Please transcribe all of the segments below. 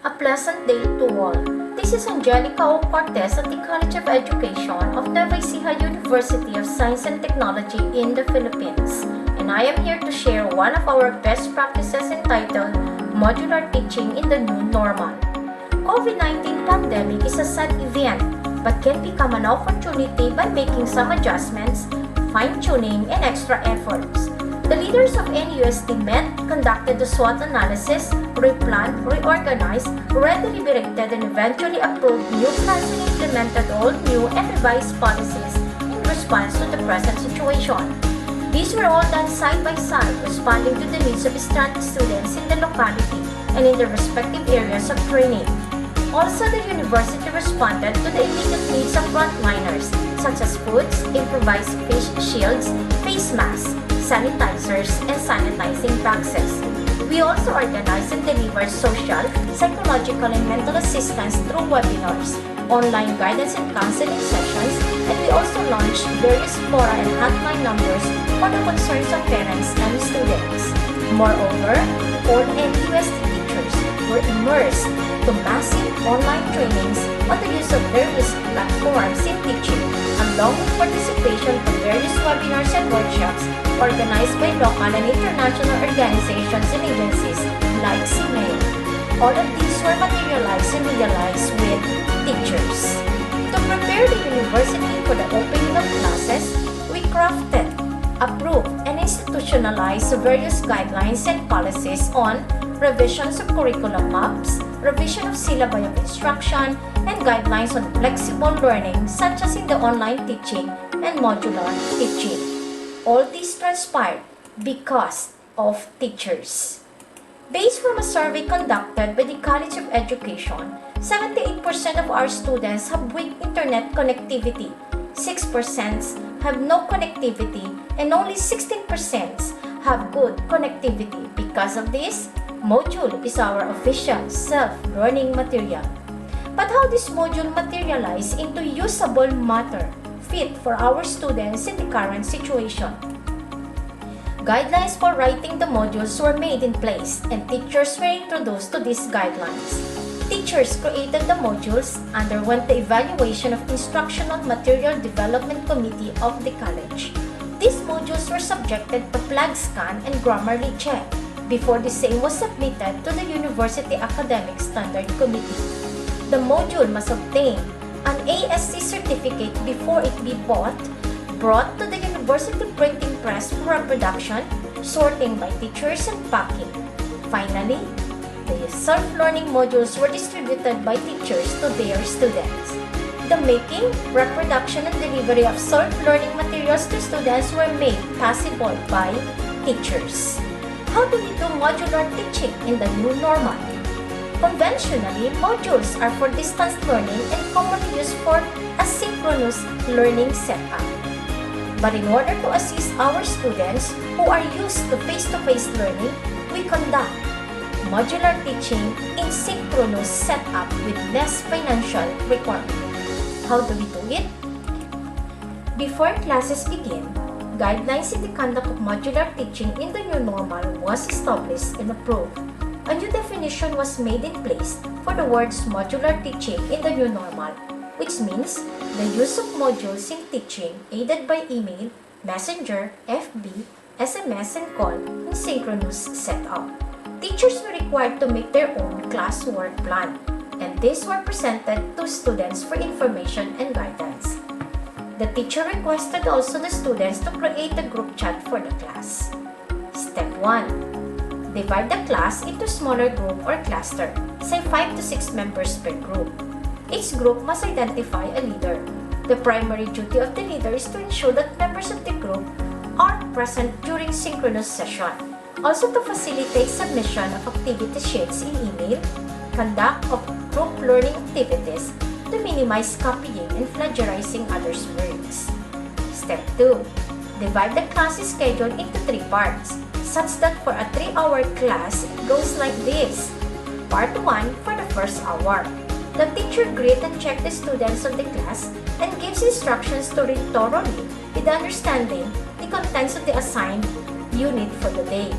A pleasant day to all. This is Angelica O. Cortez at the College of Education of Nueva Ecija University of Science and Technology in the Philippines, and I am here to share one of our best practices entitled Modular Teaching in the New Normal. COVID-19 pandemic is a sad event but can become an opportunity by making some adjustments, fine-tuning, and extra efforts. The leaders of NUST met, conducted a SWOT analysis, replanned, reorganized, redeliberated, and eventually approved new plans and implemented old, new, and revised policies in response to the present situation. These were all done side by side, responding to the needs of stranded students in the locality and in their respective areas of training. Also, the university responded to the immediate needs of frontliners, such as foods, improvised face shields, face masks, sanitizers, and sanitizing boxes. We also organized and delivered social, psychological, and mental assistance through webinars, online guidance and counseling sessions, and we also launched various fora and hotline numbers for the concerns of parents and students. Moreover, all NUST teachers were immersed to massive online trainings on the use of various platforms in teaching, along with participation from various webinars and workshops organized by local and international organizations and agencies like Seameo. All of these were materialized and realized with teachers. To prepare the university for the opening of classes, we crafted, approved, and institutionalized various guidelines and policies on revisions of curriculum maps, revision of syllabi of instruction, and guidelines on flexible learning such as in the online teaching and modular teaching. All this transpired because of teachers. Based from a survey conducted by the College of Education, 78% of our students have weak internet connectivity, 6% have no connectivity, and only 16% have good connectivity. Because of this, module is our official self-learning material. But how this module materialize into usable matter fit for our students in the current situation? Guidelines for writing the modules were made in place and teachers were introduced to these guidelines. Teachers created the modules, underwent the evaluation of Instructional Material Development Committee of the college. These modules were subjected to flag scan and Grammarly check before the same was submitted to the University Academic Standard Committee. The module must obtain an ASC certificate before it be brought to the university printing press for reproduction, sorting by teachers, and packing. Finally, the self-learning modules were distributed by teachers to their students. The making, reproduction, and delivery of self-learning materials to students were made possible by teachers. How do we do modular teaching in the new normal? Conventionally, modules are for distance learning and commonly used for asynchronous learning setup. But in order to assist our students who are used to face-to-face learning, we conduct modular teaching in synchronous setup with less financial requirement. How do we do it? Before classes begin, guidelines in the conduct of modular teaching in the new normal was established and approved. A new definition was made in place for the words modular teaching in the new normal, which means the use of modules in teaching aided by email, messenger, FB, SMS, and call in synchronous setup. Teachers were required to make their own classwork plan, and these were presented to students for information and guidance. The teacher requested also the students to create a group chat for the class. Step 1. Divide the class into smaller group or cluster, say 5 to 6 members per group. Each group must identify a leader. The primary duty of the leader is to ensure that members of the group are present during synchronous session. Also to facilitate submission of activity sheets in email, conduct of group learning activities, to minimize copying and plagiarizing others' works. Step 2. Divide the class schedule into 3 parts, such that for a 3-hour class, it goes like this. Part 1 for the first hour. The teacher greets and checks the students of the class and gives instructions to read thoroughly with understanding the contents of the assigned unit for the day.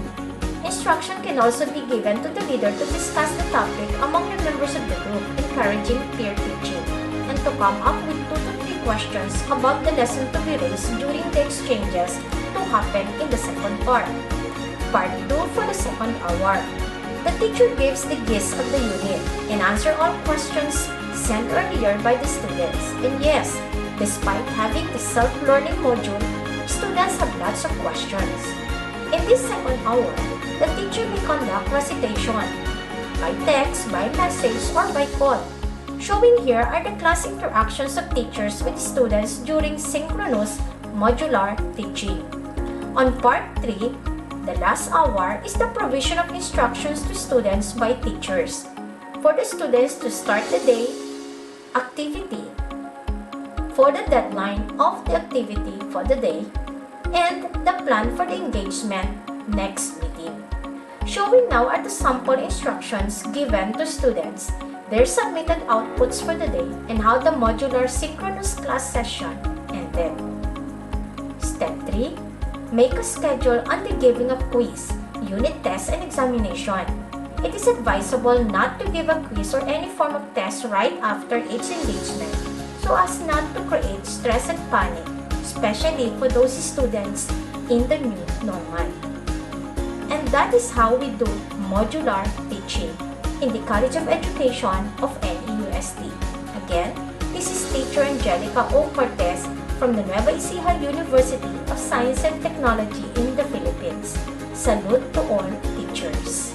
Instruction can also be given to the leader to discuss the topic among the members of the group, encouraging peer teaching, and to come up with 2 to 3 questions about the lesson to be raised during the exchanges to happen in the second part. Part 2 for the second hour. The teacher gives the gist of the unit and answer all questions sent earlier by the students. And yes, despite having the self-learning module, students have lots of questions. In this second hour, the teacher may conduct recitation by text, by message, or by call. Showing here are the class interactions of teachers with students during synchronous modular teaching. On part 3, the last hour is the provision of instructions to students by teachers for the students to start the day activity, for the deadline of the activity for the day, and the plan for the engagement next meeting. Showing now are the sample instructions given to students, their submitted outputs for the day, and how the modular synchronous class session ended. Step 3. Make a schedule on the giving of quiz, unit tests, and examination. It is advisable not to give a quiz or any form of test right after each engagement so as not to create stress and panic, especially for those students in the new normal. And that is how we do modular teaching in the College of Education of Neust. Again, this is Teacher Angelica O. Cortez from the Nueva Ecija University of Science and Technology in the Philippines. Salute to all teachers.